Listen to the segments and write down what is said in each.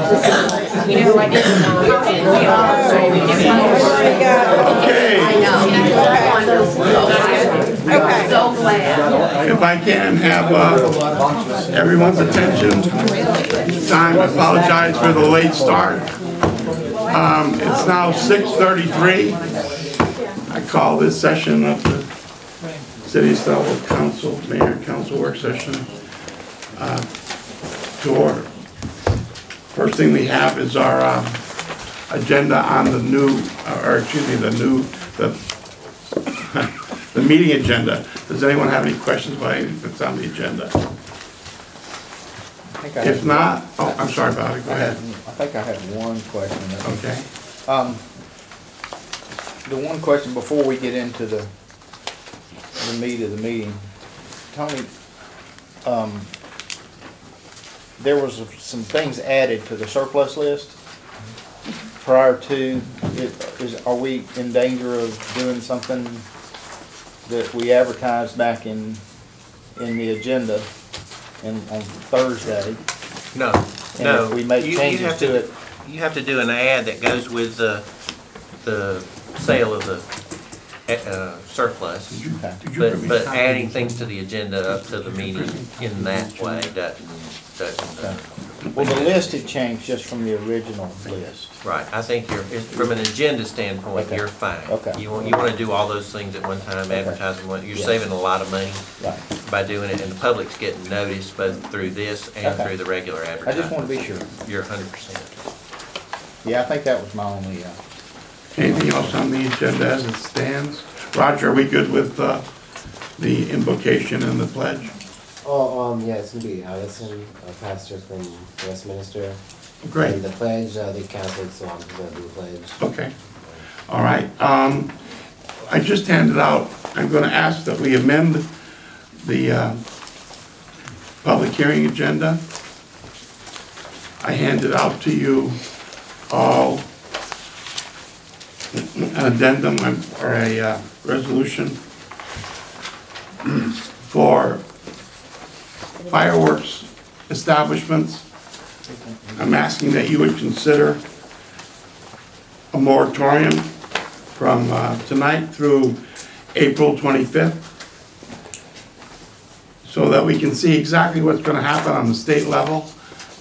You know, I didn't Okay. So glad. If I can have everyone's attention, time, I apologize for the late start. It's now 6:33. I call this session of the City of Snellville Council, Mayor Council Work Session to order. First thing we have is our agenda on the new, the meeting agenda. Does anyone have any questions about anything that's on the agenda? If not, oh, I'm sorry, Bobby, go ahead. I think I had one question. Okay. The one question before we get into the meat of the meeting, Tony, there was some things added to the surplus list prior to it. Are we in danger of doing something that we advertised back in the agenda on Thursday? No, And no. if we make changes to it, You have to do an ad that goes with the sale of the surplus. But adding things to the agenda up to the meeting in that way doesn't. well, the list had changed just from the original list. Right, I think from an agenda standpoint, Okay. you're fine. Okay. You want to do all those things at one time, advertising you're Yeah. saving a lot of money Right. by doing it, and the public's getting noticed both through this and Okay. through the regular I advertising. just want to be sure. You're 100%. Yeah, I think that was my only, Anything else on the agenda as it stands? Roger, are we good with the invocation and the pledge? Oh, yeah, it's gonna be Allison, a pastor from Westminster. Great. And the pledge, they canceled, so I'm gonna do the pledge. Okay. All right. I just handed out, I'm going to ask that we amend the public hearing agenda. I handed out to you all an addendum or a resolution for fireworks establishments. I'm asking that you would consider a moratorium from tonight through April 25th so that we can see exactly what's going to happen on the state level.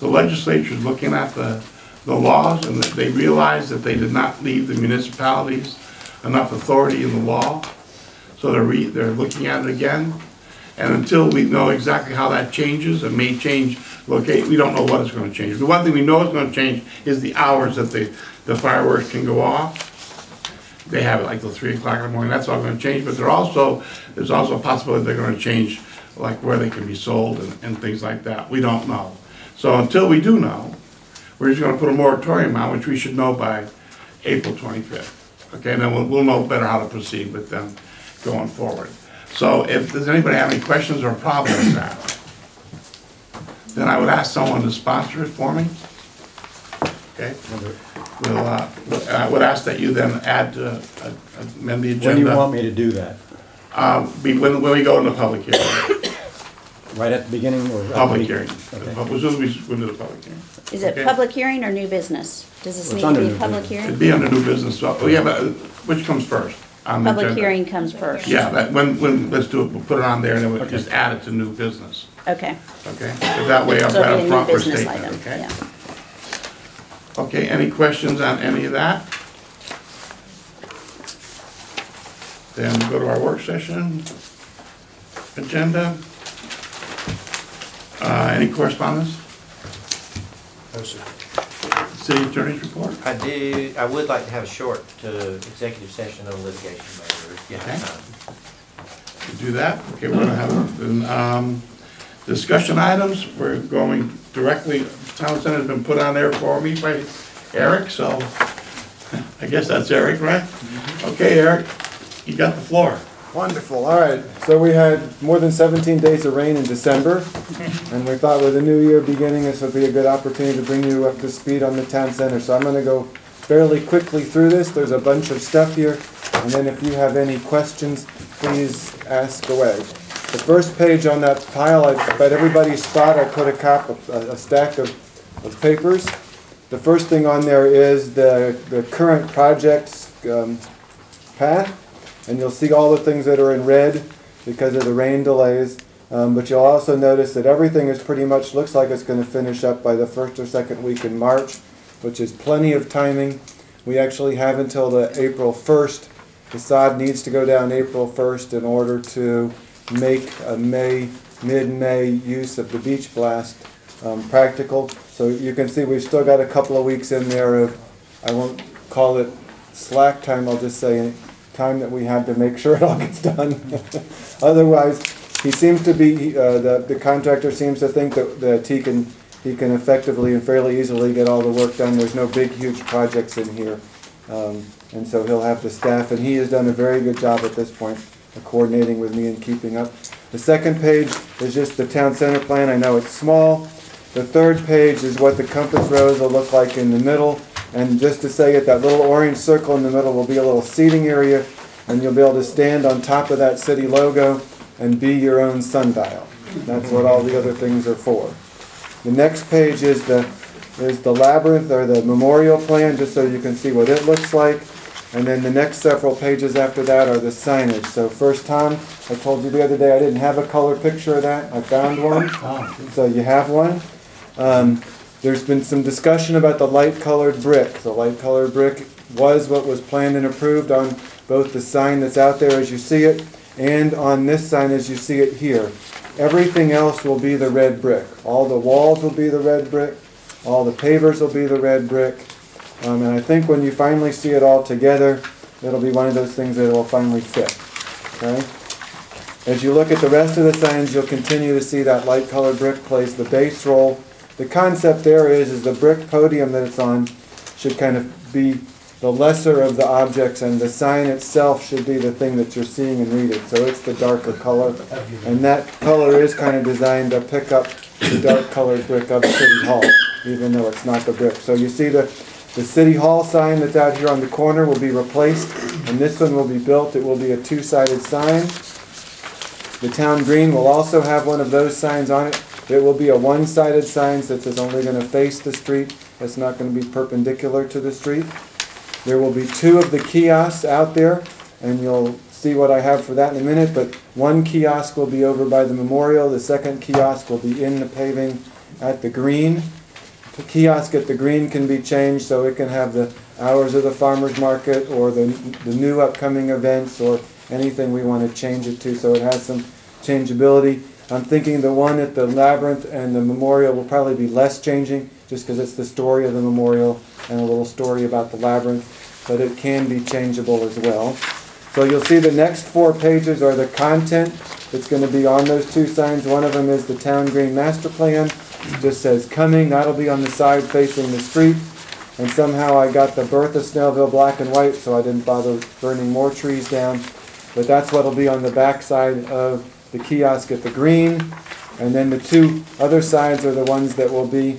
The legislature is looking at the laws, and that they realize that they did not leave the municipalities enough authority in the law, so they're looking at it again. And until we know exactly how that changes, it may change. We don't know what it's going to change. The one thing we know is going to change is the hours that the fireworks can go off. They have it like till 3 o'clock in the morning. That's all going to change. But there's also a possibility they're going to change like where they can be sold and things like that. We don't know. So until we do know, we're just going to put a moratorium on, which we should know by April 25th. Okay, and then we'll know better how to proceed with them going forward. So if does anybody have any questions or problems with that, then I would ask someone to sponsor it for me. Okay, I would ask that you then add amend the agenda. When do you want me to do that? When we go into public hearing. Right at the beginning or? Public hearing. Okay. As soon as we go into the public hearing. Is it Okay. public hearing or new business? Does this It's need to under be new public business. It'd hearing? be under new business, so, yeah, but which comes first? On the Public agenda? hearing comes first. Yeah, let's do it, we'll put it on there and then we'll just add it to new business, Okay. okay? So that way, I've So got it'll a be a new proper business statement, item, okay? yeah. Okay, any questions on any of that? Then go to our work session agenda. Any correspondence? No, sir. City attorney's report? I would like to have a short executive session on litigation matter if you have time. To do that, okay, we're gonna have discussion items. We're going directly, town center has been put on there for me by Eric, so I guess that's Eric, right? Okay, Eric, you got the floor. Wonderful. All right. So we had more than 17 days of rain in December, and we thought with the new year beginning, this would be a good opportunity to bring you up to speed on the town center. So I'm going to go fairly quickly through this. There's a bunch of stuff here, and then if you have any questions, please ask away. The first page on that pile, I bet everybody's spot, I put a stack of papers. The first thing on there is the current project path, and you'll see all the things that are in red because of the rain delays. But you'll also notice that everything is pretty much, looks like it's going to finish up by the first or second week in March, which is plenty of timing. We actually have until the April 1st. The sod needs to go down April 1st in order to make a mid-May use of the beach blast practical. So you can see we've still got a couple of weeks in there of, I won't call it slack time, I'll just say time that we have to make sure it all gets done. Otherwise, he seems to be, the contractor seems to think that he can effectively and fairly easily get all the work done. There's no big, huge projects in here. And so he'll have the staff, and he has done a very good job at this point of coordinating with me and keeping up. The second page is just the town center plan. I know it's small. The third page is what the compass rose will look like in the middle. And just to say it, that little orange circle in the middle will be a little seating area, and you'll be able to stand on top of that city logo and be your own sundial. That's what all the other things are for. The next page is the labyrinth, or the memorial plan, just so you can see what it looks like. And then the next several pages after that are the signage. So first, Tom, I told you the other day I didn't have a color picture of that. I found one. So you have one. There's been some discussion about the light-colored brick. The light-colored brick was what was planned and approved on both the sign that's out there as you see it and on this sign as you see it here. Everything else will be the red brick. All the walls will be the red brick. All the pavers will be the red brick. And I think when you finally see it all together, it'll be one of those things that will finally fit. Okay? As you look at the rest of the signs, you'll continue to see that light-colored brick plays the base role. The concept there is the brick podium that it's on should kind of be the lesser of the objects, and the sign itself should be the thing that you're seeing and reading. So it's the darker color, and that color is kind of designed to pick up the dark colored brick of City Hall, even though it's not the brick. So you see the City Hall sign that's out here on the corner will be replaced, and this one will be built. It will be a two-sided sign. The town green will also have one of those signs on it. It will be a one-sided sign since it's only going to face the street. It's not going to be perpendicular to the street. There will be two of the kiosks out there, and you'll see what I have for that in a minute, but one kiosk will be over by the memorial. The second kiosk will be in the paving at the green. The kiosk at the green can be changed so it can have the hours of the farmer's market or the new upcoming events or anything we want to change it to, so it has some changeability. I'm thinking the one at the labyrinth and the memorial will probably be less changing, just because it's the story of the memorial and a little story about the labyrinth, but it can be changeable as well. So you'll see the next 4 pages are the content that's going to be on those two signs. One of them is the Town Green Master Plan. It just says coming. That'll be on the side facing the street. And somehow I got the birth of Snellville black and white, so I didn't bother burning more trees down. But that's what'll be on the back side of the kiosk at the green. And then the two other sides are the ones that will be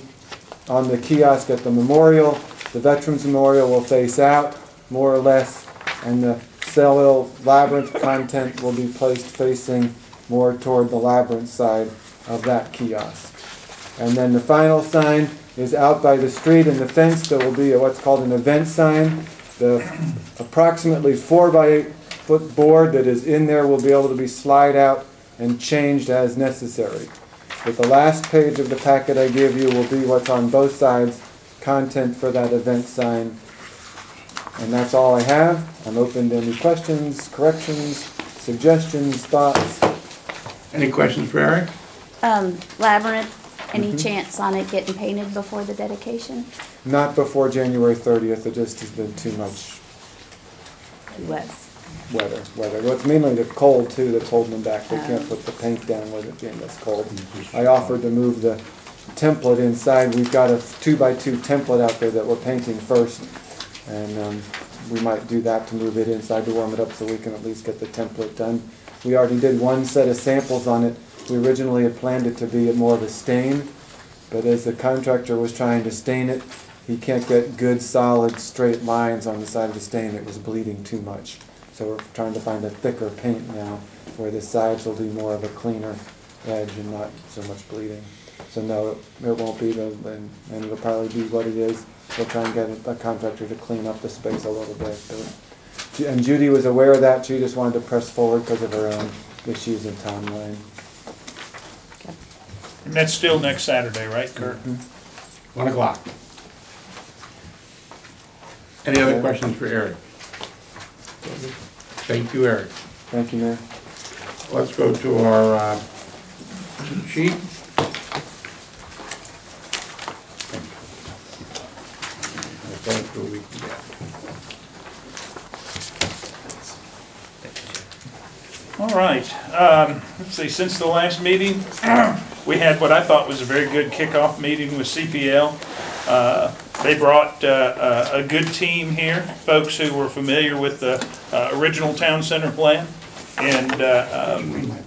on the kiosk at the memorial. The Veterans Memorial will face out, more or less, and the Snellville Labyrinth content will be placed facing more toward the Labyrinth side of that kiosk. And then the final sign is out by the street in the fence. There will be what's called an event sign. The approximately 4 by 8 foot board that is in there will be able to be slide out and changed as necessary. But the last page of the packet I give you will be what's on both sides, content for that event sign. And that's all I have. I'm open to any questions, corrections, suggestions, thoughts. Any questions for Eric? Labyrinth, any chance on it getting painted before the dedication? Not before January 30th. It just has been too much weather. Well, it's mainly the cold too that's holding them back. They can't put the paint down with it being this cold. I offered to move the template inside. We've got a 2x2 template out there that we're painting first, and we might do that to move it inside to warm it up so we can at least get the template done. We already did one set of samples on it. We originally had planned it to be more of a stain, but as the contractor was trying to stain it, he can't get good solid straight lines on the side of the stain. It was bleeding too much. So we're trying to find a thicker paint now where the sides will be more of a cleaner edge and not so much bleeding. So no, it won't be, and it'll probably be what it is. we'll try and get a contractor to clean up the space a little bit. And Judy was aware of that. She just wanted to press forward because of her own issues in timeline. And that's still next Saturday, right, Kurt? 1 o'clock. Any other questions for Eric? Thank you, Eric. Thank you, Mayor. Let's go to our sheet. Thank you. We can get. All right, let's see, since the last meeting, we had what I thought was a very good kickoff meeting with CPL. They brought a good team here, folks who were familiar with the original town center plan. And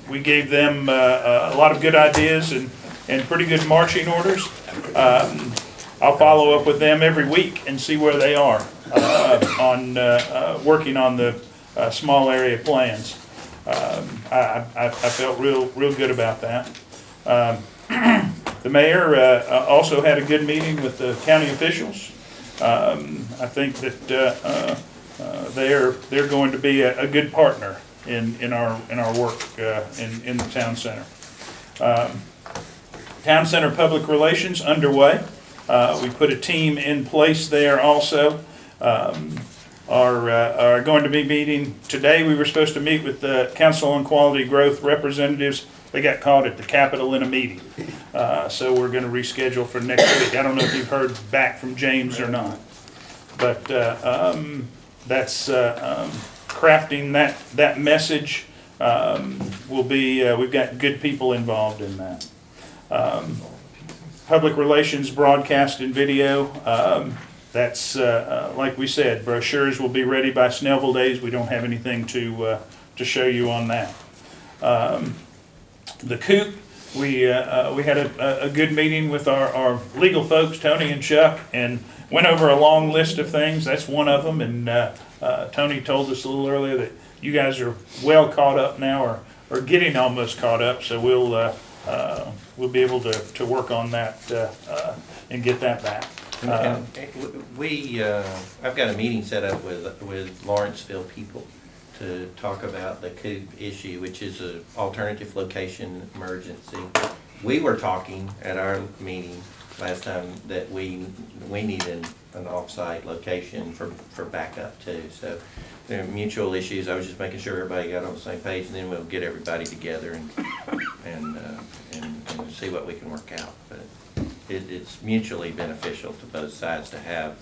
we gave them a lot of good ideas and pretty good marching orders. I'll follow up with them every week and see where they are on working on the small area plans. I felt real good about that. The mayor also had a good meeting with the county officials. I think that they're going to be a good partner in our work in the town center. Town center public relations underway. We put a team in place there also. Are going to be meeting today. We were supposed to meet with the Council on Quality Growth representatives. They got caught at the Capitol in a meeting. So we're going to reschedule for next week. I don't know if you've heard back from James or not. But that's crafting that message. Will be, we've got good people involved in that. Public relations, broadcast and video. That's, like we said, brochures will be ready by Snellville days. We don't have anything to show you on that. The COOP, we had a good meeting with our legal folks, Tony and Chuck, and went over a long list of things. That's one of them. And Tony told us a little earlier that you guys are well caught up now, or getting almost caught up. So we'll be able to work on that and get that back. I've got a meeting set up with Lawrenceville people to talk about the COOP issue, which is an alternative location emergency. We were talking at our meeting last time that we need an off-site location for backup too. So there are mutual issues. I was just making sure everybody got on the same page, and then we'll get everybody together and see what we can work out. But it's mutually beneficial to both sides to have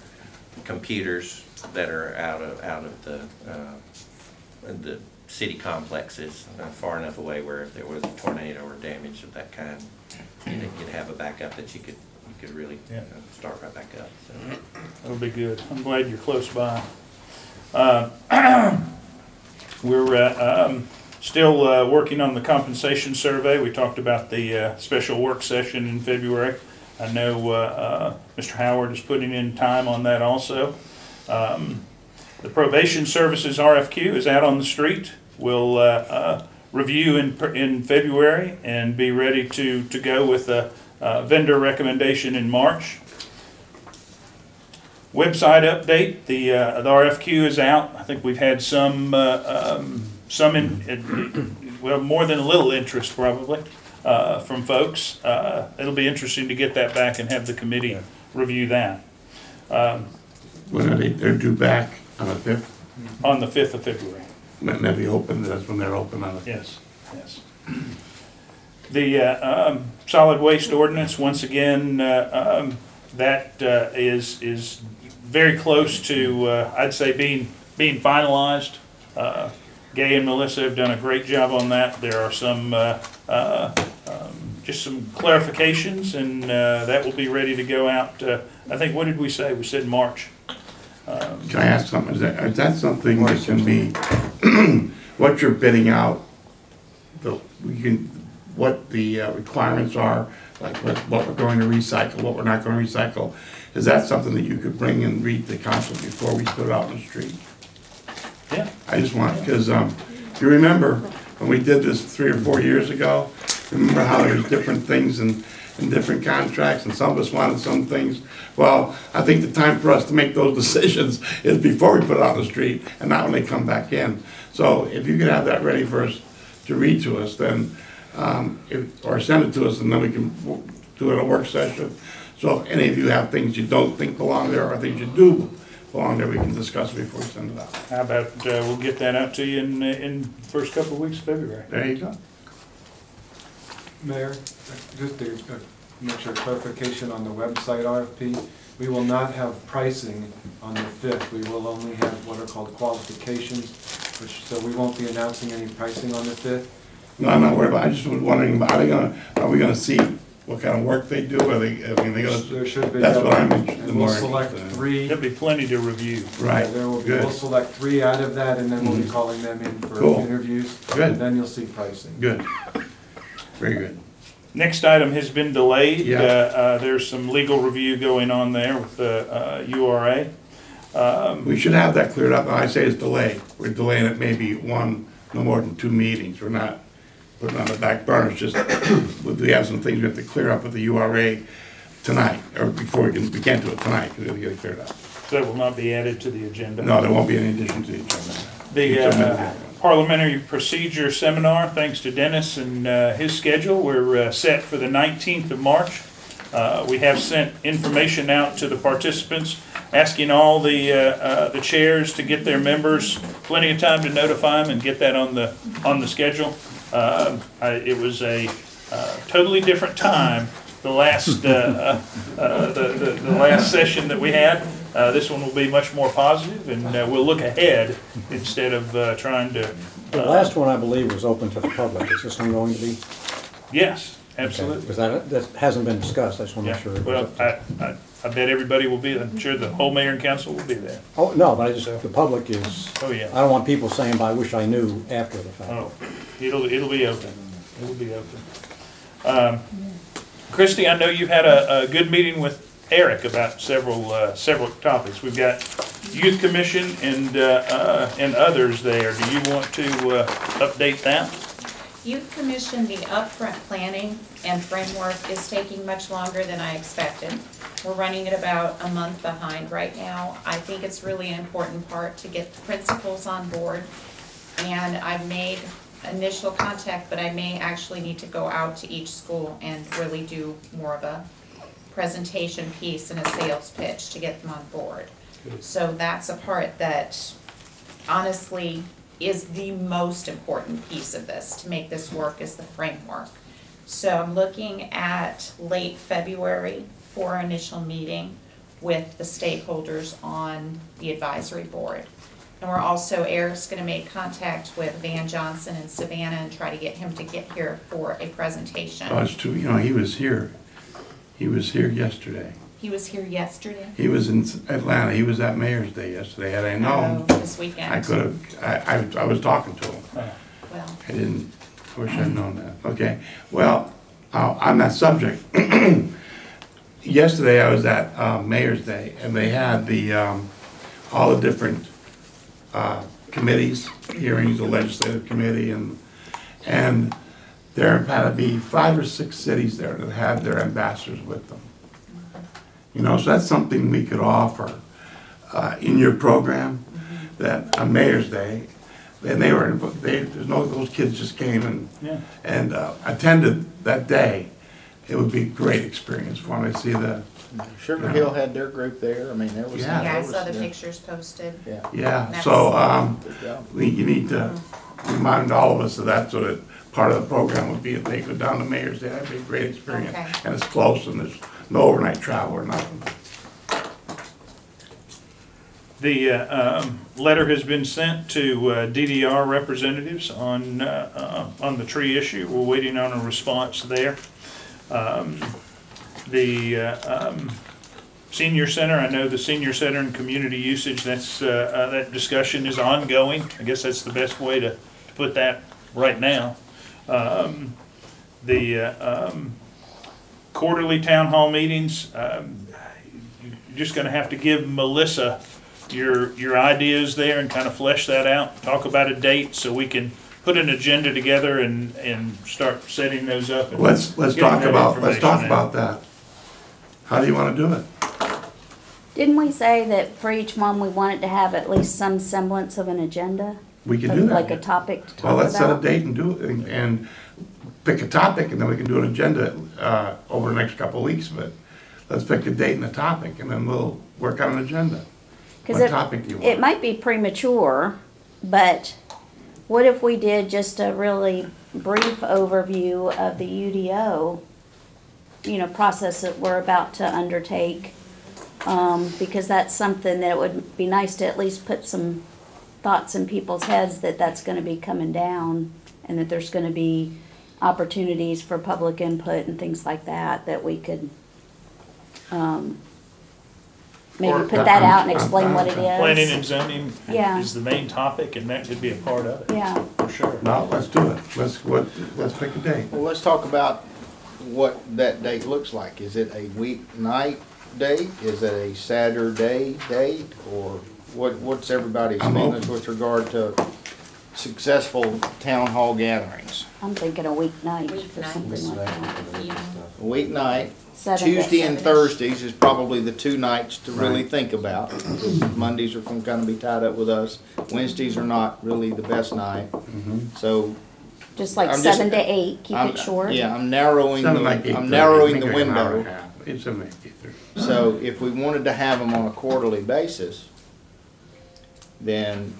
computers that are out of the city complexes far enough away where if there was a tornado or damage of that kind, you'd have a backup that you could really start right back up. So. That'll be good. I'm glad you're close by. We're still working on the compensation survey. We talked about the special work session in February. I know Mr. Howard is putting in time on that also. The probation services RFQ is out on the street. We'll review in February and be ready to go with a vendor recommendation in March. Website update, the RFQ is out. I think we've had some more than a little interest probably from folks. It'll be interesting to get that back and have the committee review that. When are they're due back on the 5th? On the 5th of February. When they'll be open, that's when they're open on the 5th. Yes. The solid waste ordinance, once again, that is very close to, I'd say, being finalized. Gay and Melissa have done a great job on that. There are some just some clarifications, and that will be ready to go out. I think, what did we say? We said March. Can I ask something? Is that something that can be, what you're bidding out, what the requirements are, like what we're going to recycle, what we're not going to recycle? Is that something that you could bring and read to council before we put it out in the street? Yeah. I just want, because you remember when we did this 3 or 4 years ago, remember how there's different things and in different contracts, and some of us wanted some things. Well, I think the time for us to make those decisions is before we put it on the street, and not when they come back in. So if you could have that ready for us to read to us, then, or send it to us, and then we can do it at a work session. So if any of you have things you don't think belong there, or things you do belong there, we can discuss before we send it out. How about, we'll get that out to you in the first couple of weeks of February. There you go. Mayor, just to make sure clarification on the website RFP, we will not have pricing on the 5th. We will only have what are called qualifications, so we won't be announcing any pricing on the 5th. No, I'm not worried about it. I just was wondering, are we gonna see what kind of work they do? Are they, I mean, they gonna, There should be. that's what I'm interested And in. we'll more select interested in. 3. There'll be plenty to review. Right, Yeah, there will be. good. We'll select 3 out of that, and then we'll be calling them in for Cool. interviews. Good. And then you'll see pricing. Good. Very good. Next item has been delayed. Yeah. There's some legal review going on there with the URA. We should have that cleared up. When I say it's delayed, we're delaying it maybe no more than 2 meetings. We're not putting it on the back burner. It's just, we have some things we have to clear up with the URA tonight, or before we can't do it tonight, because we have to get it cleared up. That will not be added to the agenda. No, there won't be any addition to the agenda. The parliamentary procedure seminar, thanks to Dennis and his schedule, we're set for the 19th of March. We have sent information out to the participants, asking all the chairs to get their members plenty of time to notify them and get that on the schedule. It was a totally different time the last the last session that we had. This one will be much more positive, and we'll look ahead instead of trying to. The last one, I believe, was open to the public. Is this one going to be? Yes, absolutely. Because that hasn't been discussed. I just want to Yeah. make sure. Well, I bet everybody will be. I'm sure the whole mayor and council will be there. Oh, no, but the public is, Oh yeah. I don't want people saying, "But I wish I knew," after the fact. Oh, it'll be open. It'll be open. Christie, I know you've had a good meeting with Eric about several topics. We've got Youth Commission and others there. Do you want to update that? Youth Commission, the upfront planning and framework is taking much longer than I expected. We're running at about a month behind right now. I think it's really an important part to get the principals on board. And I've made initial contact, but I may actually need to go out to each school and really do more of a presentation piece and a sales pitch to get them on board. So that's a part that honestly is the most important piece of this to make this work, is the framework. So I'm looking at late February for our initial meeting with the stakeholders on the advisory board. And we're also, Eric's gonna make contact with Van Johnson in Savannah and try to get him to get here for a presentation. Oh, it's true, he was here. He was here yesterday. He was here yesterday? He was in Atlanta. He was at Mayor's Day yesterday. Had I known, This weekend. I could have, I was talking to him. Well, I wish I'd known that. Okay, well, on that subject, yesterday I was at Mayor's Day, and they had all the different committees, hearings, the legislative committee, and there had to be 5 or 6 cities there that had their ambassadors with them. So that's something we could offer in your program, that on Mayor's Day, and those kids just came and attended that day. It would be a great experience for them to see the. Sugar Hill had their group there. I mean, there was. Yeah. yeah, I saw the pictures posted. Yeah. Yeah, so Good job. you need to remind all of us of that, so that part of the program would be if they go down to Mayor's Day. That'd be a great experience. Okay. And it's close, and there's no overnight travel or nothing. The letter has been sent to DDR representatives on the tree issue. We're waiting on a response there. The senior center, I know the senior center and community usage, that discussion is ongoing. I guess that's the best way to put that right now. The quarterly town hall meetings, you're just going to have to give Melissa your ideas there and kind of flesh that out. Talk about a date so we can put an agenda together and start setting those up. And Let's getting talk that about information out. that. How do you wanna do it? Didn't we say that for each one, we wanted to have at least some semblance of an agenda? We can do that. Like a topic to talk Well, let's set a about? date and do it, and pick a topic, and then we can do an agenda, over the next couple of weeks, but let's pick a date and a topic, and then we'll work on an agenda. 'Cause What topic do you want? It might be premature, but what if we did just a really brief overview of the UDO, process that we're about to undertake? Because that's something that it would be nice to at least put some thoughts in people's heads that that's gonna be coming down, and that there's gonna be opportunities for public input and things like that, that we could, maybe Or- put that out and explain what it is. Planning and zoning Yeah. is the main topic, and that could be a part of it. Yeah. For sure. No, let's do it. Let's pick a date. Well, let's talk about what that date looks like. Is it a weeknight date? Is it a Saturday date? Or what's everybody's I'm feelings open. with regard to successful town hall gatherings? I'm thinking a weeknight for Weeknight. something like that. A weeknight, 7 to Tuesday and 7-ish. Thursdays is probably the two nights to really Right. think about. Mondays are gonna be tied up with us. Wednesdays are not really the best night. So Just like I'm just- 7 to 8, keep I'm, it short. yeah, I'm narrowing Something like the 8:30. window. Make it an hour and a half. It's a make it. So if we wanted to have them on a quarterly basis, then,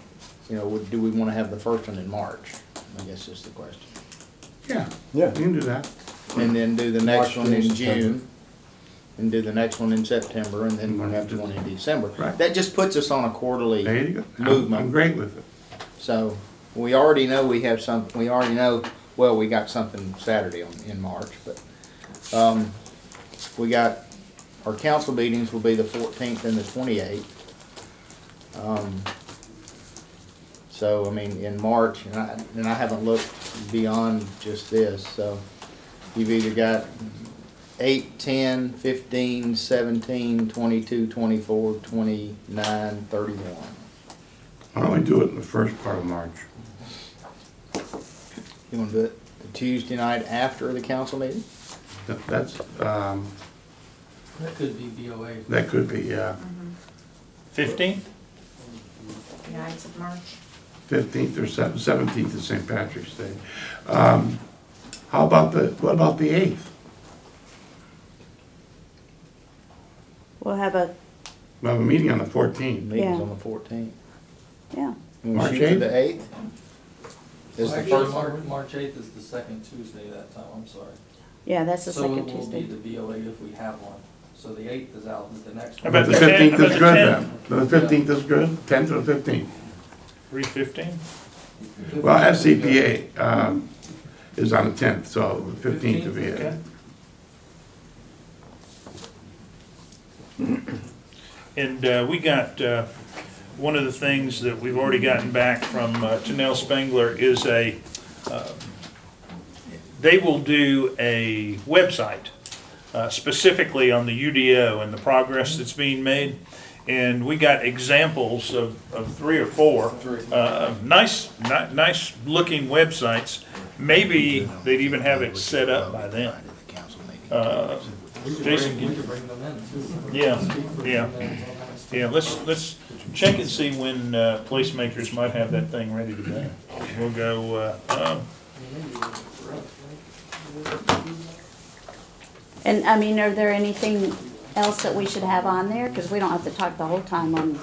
do we want to have the first one in March? I guess is the question. Yeah, Yeah. you can do that. And then do the next March, one in June, September. June, and do the next one in September, and then we'll have one in December. Right. That just puts us on a quarterly There you go. movement. I'm great with it. So we already know we have some, we already know, well, we got something Saturday in March, but, we got, our council meetings will be the 14th and the 28th. So, I mean, in March, and I haven't looked beyond just this, so you've either got 8, 10, 15, 17, 22, 24, 29, 31. Why don't we do it in the first part of March? You wanna do it the Tuesday night after the council meeting? That's, That could be BOA. that could be, yeah. 15th? The Ides of March. 15th or 17th is St. Patrick's Day. How about what about the 8th? We'll have a, We have a meeting on the 14th. Meeting's Yeah. on the 14th. yeah, You March wanna shoot for 8th? the 8th? Is the Actually, first, March 8th is the second Tuesday that time, I'm sorry. yeah, that's the So second it will Tuesday. be the BOA if we have one. So the 8th is out, the next How one. about The the 10th? 15th How is about good the then. The 15th is good, 10th or 15th? 3:15? Well, SCPA is on the 10th, so the 15th would be it. Okay. And we got, one of the things that we've already gotten back from Tanel Spengler is they will do a website specifically on the UDO and the progress that's being made. And we got examples of 3 or 4 nice looking websites. Maybe they'd even have it set up by then. Jason, We could bring them in too. yeah, let's check and see when placemakers might have that thing ready to go. We'll go, And, I mean, are there anything else that we should have on there? Because we don't have to talk the whole time on,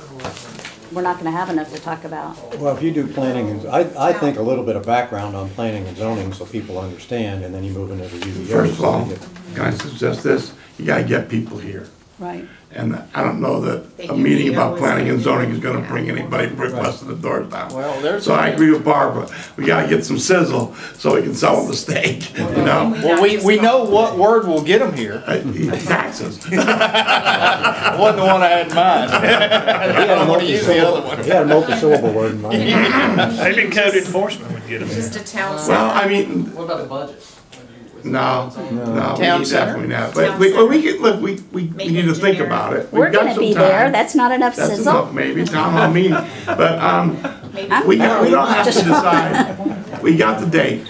we're not gonna have enough to talk about. Well, if you do planning, and I think a little bit of background on planning and zoning so people understand, and then you move into the UDO. First of all, can I suggest this? You gotta get people here. Right. And I don't know that The a meeting UDO about is planning and gonna zoning be- is gonna yeah. bring anybody busting the doors down. Well, there's So I agree with Barbara. We gotta get some sizzle so we can sell them the steak, you know? well, we know what word will get them here. Taxes. Wasn't the one I had in mind. I don't want to use the other one. He had a multi-syllable word in mind. maybe code enforcement would get them there. Just a town Well, center. I mean, What about the budget? no, Town we center? definitely not. Town But we center. can, look, we need to think about it. We're We've got gonna some be there, time. that's not enough That's sizzle. enough, maybe, town hall meeting. But, Maybe I'm- we don't have to Just- decide, we got the date,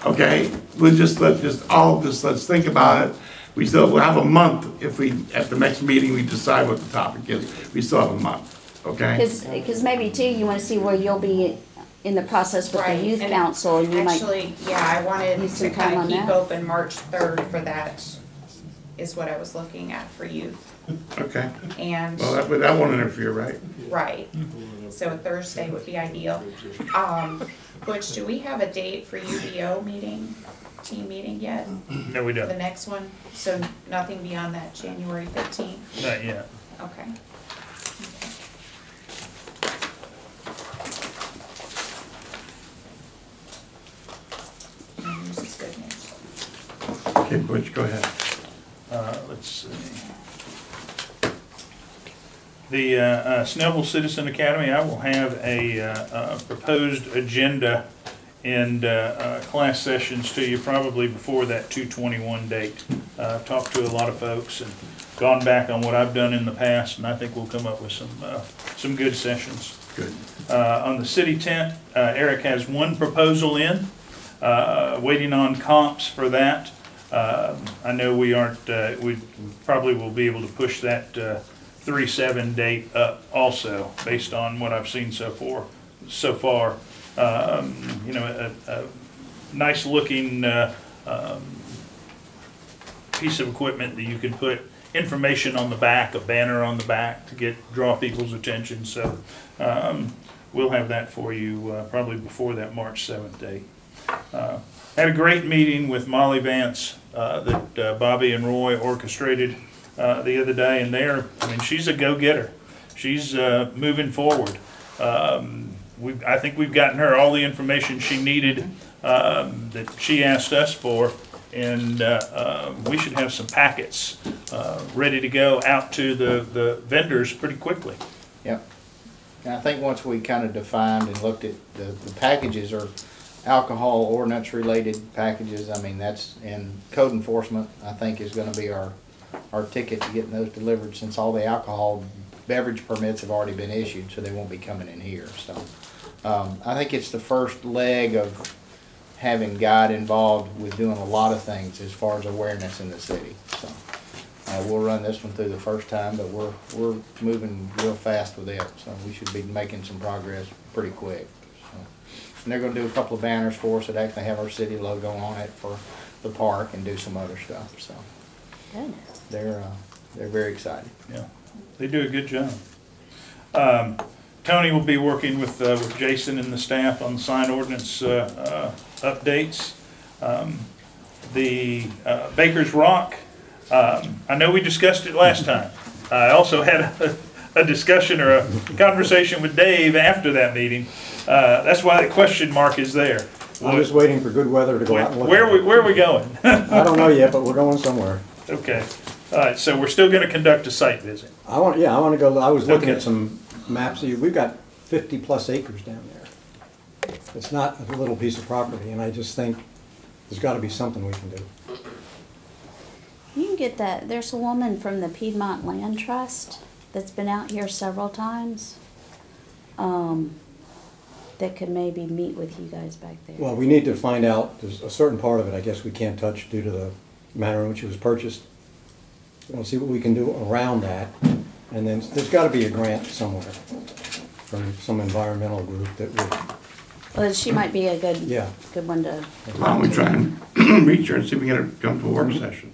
okay? Let's think about it. We'll have a month if at the next meeting, we decide what the topic is. We still have a month, okay? Because maybe too, you wanna see where you'll be in the process with the Right, youth and council, and you might, Actually, yeah, I wanted Need to some time kind of on keep that. open March 3rd for that, is what I was looking at for youth. Okay, And, well, that won't interfere, right? right, so Thursday would be ideal. Butch, do we have a date for UDO meeting, team meeting yet? No, we The don't, next one? So nothing beyond that January 15th? not yet. Okay. News is good news. Okay, Butch, go ahead. Let's see. The Snellville Citizen Academy, I will have a proposed agenda and class sessions to you probably before that 2/21 date. I've talked to a lot of folks and gone back on what I've done in the past, and I think we'll come up with some good sessions. Good. On the city tent, Eric has one proposal in, waiting on comps for that. I know we aren't, we probably will be able to push that 3/7 date up also, based on what I've seen so far. You know, a nice looking piece of equipment that you can put information on the back, a banner on the back to draw people's attention. So we'll have that for you probably before that March 7th date. Had a great meeting with Molly Vance that Bobby and Roy orchestrated the other day, and I mean, she's a go-getter. She's moving forward. I think we've gotten her all the information she needed that she asked us for, and we should have some packets ready to go out to the vendors pretty quickly. Yep. And I think once we kind of defined and looked at the packages are alcohol ordinance related packages. I mean, that's in code enforcement, I think is gonna be our ticket to getting those delivered, since all the alcohol beverage permits have already been issued, so they won't be coming in here. So I think it's the first leg of having God involved with doing a lot of things as far as awareness in the city. So we'll run this one through the first time, but we're moving real fast with it, so we should be making some progress pretty quick. So, and they're going to do a couple of banners for us that actually have our city logo on it for the park, and do some other stuff. So good. they're very excited. Yeah, they do a good job. Tony will be working with Jason and the staff on the sign ordinance updates. The Baker's Rock, I know we discussed it last time. I also had a discussion or a conversation with Dave after that meeting. That's why that question mark is there. I'm just waiting for good weather to go out and look. Where are we going? I don't know yet, but we're going somewhere. Okay. All right, so we're still going to conduct a site visit. I want to go, I was looking Okay. at some maps. We've got 50+ acres down there. It's not a little piece of property, and I just think there's got to be something we can do. You can get that, there's a woman from the Piedmont Land Trust that's been out here several times, that could maybe meet with you guys back there. Well, we need to find out, there's a certain part of it I guess we can't touch due to the manner in which it was purchased. We'll see what we can do around that, and then there's got to be a grant somewhere from some environmental group that would, Well, she might be a good one to Why don't we try and reach her and see if we can get her to come to a work session?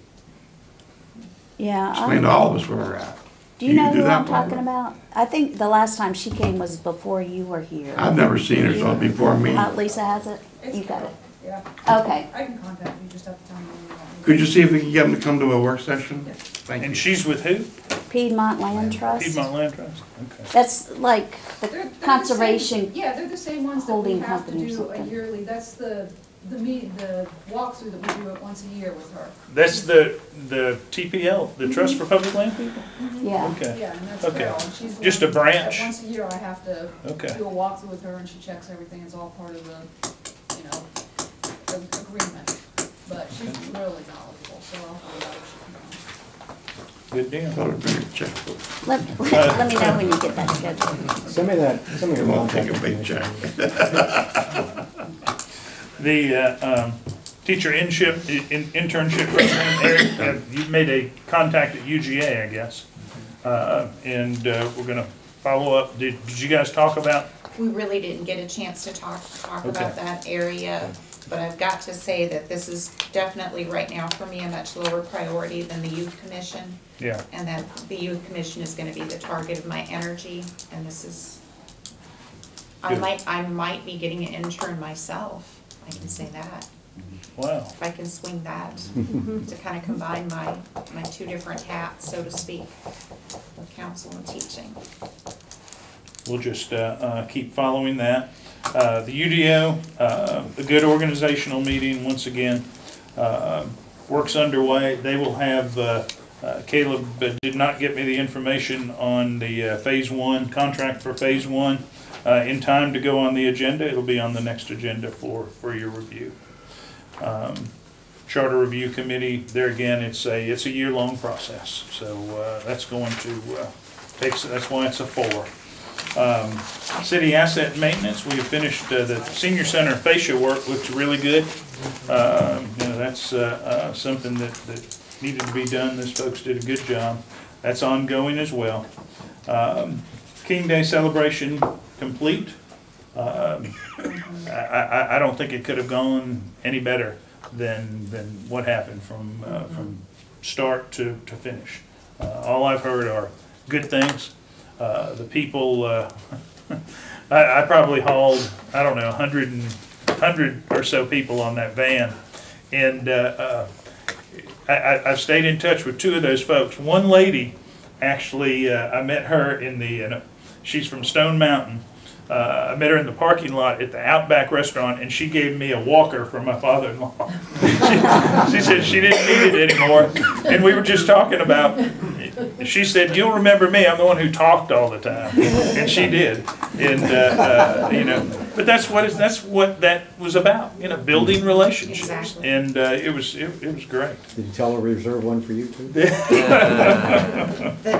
Yeah. Explain to all of us where we're at. Do you know do who that, I'm talking Barbara? about? I think the last time she came was before you were here. I've never seen her, so it's before me. Lisa has it? You got it? Yeah. Okay. I can contact you, just have to tell me when you want me. Could you see if we can get them to come to a work session? Yes. Thank And you. she's with who? Piedmont Land Trust. Piedmont Land Trust? Okay. That's like They're the the same- conservation. Yeah, they're the same ones that we holding have to company or do a something. yearly, that's the walkthrough that we do it once a year with her. That's the TPL, the Trust for Public Land people? Yeah. Okay. Yeah, and that's Okay. Carol, and she's the Just a one branch? that once a year I have to Okay. do a walkthrough with her, and she checks everything, it's all part of the agreement. But she's really knowledgeable, so I'll find out if she can come. Good deal. Thought I'd bring a checkbook. Let me know when you get that scheduled. send me It your won't take contact a big information. check. The teacher internship program, Eric, you've made a contact at UGA, I guess. And we're gonna follow up. Did you guys talk about? We really didn't get a chance to talk about that area, but I've got to say that this is definitely right now for me a much lower priority than the youth commission. Yeah. And that the youth commission is gonna be the target of my energy, and this is, I might be getting an intern myself, I can say that. Wow. If I can swing that, to kind of combine my two different hats, so to speak, of counsel and teaching. We'll just keep following that. The UDO, a good organizational meeting once again. Work's underway. They will have, Caleb did not get me the information on the phase 1, contract for phase 1 in time to go on the agenda. It'll be on the next agenda for your review. Charter Review Committee, there again, it's a year-long process. So that's going to that's why it's a 4. City asset maintenance, we have finished the senior center fascia work, looks really good. That's something that needed to be done. Those folks did a good job. That's ongoing as well. King Day celebration complete. I don't think it could have gone any better than what happened from start to finish. All I've heard are good things. The people, I probably hauled, I don't know, 100 or so people on that van. And I've stayed in touch with 2 of those folks. One lady, actually, I met her she's from Stone Mountain. I met her in the parking lot at the Outback restaurant, and she gave me a walker for my father-in-law. She said she didn't need it anymore. And we were just talking about, she said, "You'll remember me, I'm the one who talked all the time." And she did. And, but that's what that was about, building relationships. Exactly. And it was great. Did you tell her we reserve one for you too? The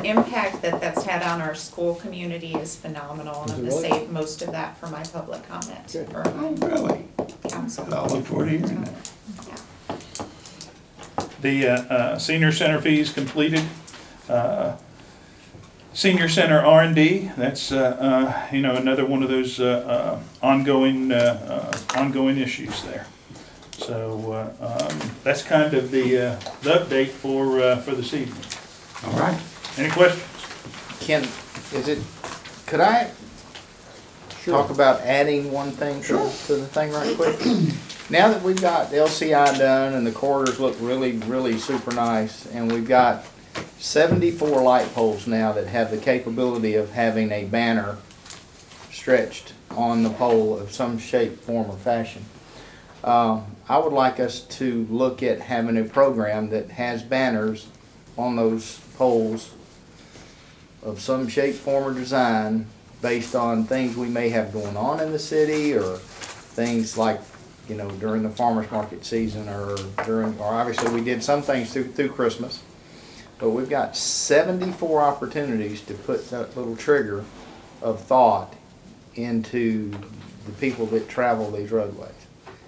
impact that's had on our school community is phenomenal, and I'm gonna save most of that for my public comment. For Oh, really? council. I'll look forward to hearing that. The senior center fees completed. Senior center R&D, that's another one of those ongoing issues there. So that's kind of the update for this evening. All right. Any questions? Could I talk about adding one thing to the thing right quick? Now that we've got the LCI done and the corridors look really, really super nice, and we've got 74 light poles now that have the capability of having a banner stretched on the pole of some shape, form, or fashion. I would like us to look at having a program that has banners on those poles of some shape, form, or design based on things we may have going on in the city, or things like, during the farmer's market season, or obviously we did some things through Christmas. But we've got 74 opportunities to put that little trigger of thought into the people that travel these roadways.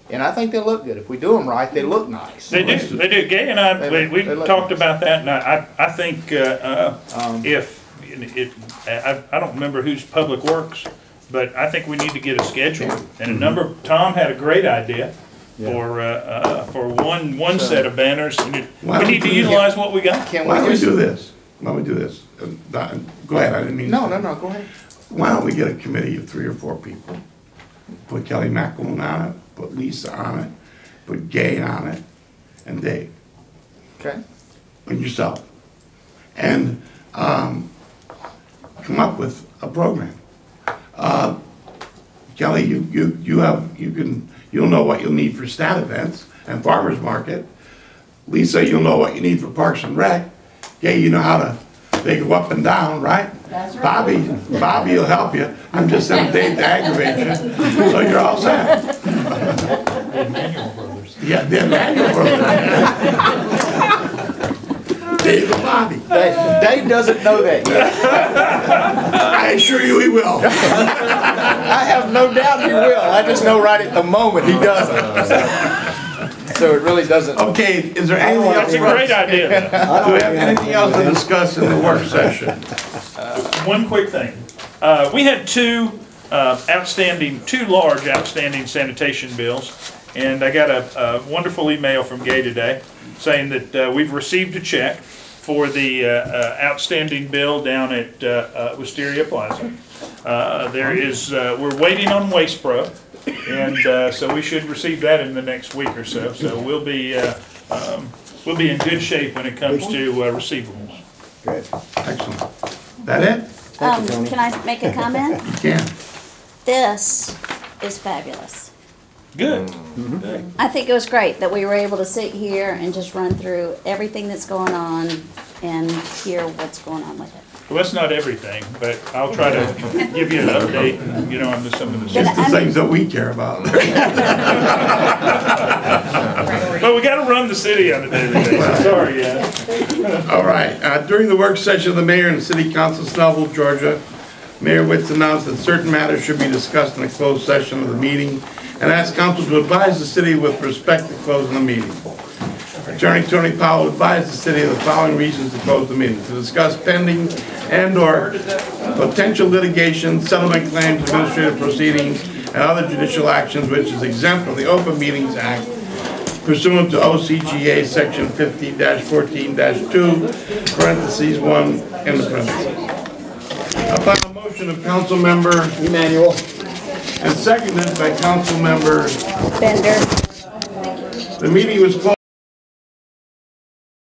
And I think they look good. If we do them right, they look nice. They do. Gay and I, we talked about that, and I think I don't remember who's Public Works, but I think we need to get a schedule and a number. Tom had a great idea for one set of banners. We need to utilize what we got. Why don't we do this? Go ahead, I didn't mean No, go ahead. Why don't we get a committee of 3 or 4 people? Put Kelly McElwain on it, put Lisa on it, put Gay on it, and Dave. Okay. And yourself. And come up with a program. Kelly, you'll know what you'll need for stat events and farmers market. Lisa, you'll know what you need for Parks and Rec. Gay, you know how to, they go up and down, right? That's right. Bobby will help you. I'm just saying Dave to aggravate you. So you're all set. Yeah, the Emanuel brothers. Dave and Bobby. Dave doesn't know that yet. I assure you he will. I have have no doubt he will. I just know right at the moment he doesn't. So it really doesn't. Okay, is there anything else? That's a great idea. Do we have anything else to discuss in the work session? One quick thing. We had two large outstanding sanitation bills. And I got a wonderful email from Gay today saying that we've received a check for the outstanding bill down at Wisteria Plaza. We're waiting on Waste Pro, and so we should receive that in the next week or so. So we'll be in good shape when it comes to receivables. Good. Excellent. That it? Thank you, Tony. Can I make a comment? You can. This is fabulous. Good. I think it was great that we were able to sit here and just run through everything that's going on and hear what's going on with it. Well, that's not everything, but I'll try to give you an update, on some of the Just the things that we care about. But we gotta run the city on a daily basis. Sorry, yeah. All right, during the work session of the mayor and the city council, Snellville, Georgia, Mayor Witz announced that certain matters should be discussed in a closed session of the meeting and asked council to advise the city with respect to closing the meeting. Attorney Tony Powell advised the city of the following reasons to close the meeting: to discuss pending and/or potential litigation, settlement claims, administrative proceedings, and other judicial actions which is exempt from the Open Meetings Act pursuant to OCGA Section 50-14-2, parentheses 1, in the parentheses. Upon a motion of Council Member Emmanuel. and seconded by Council Member Bender. the meeting was closed.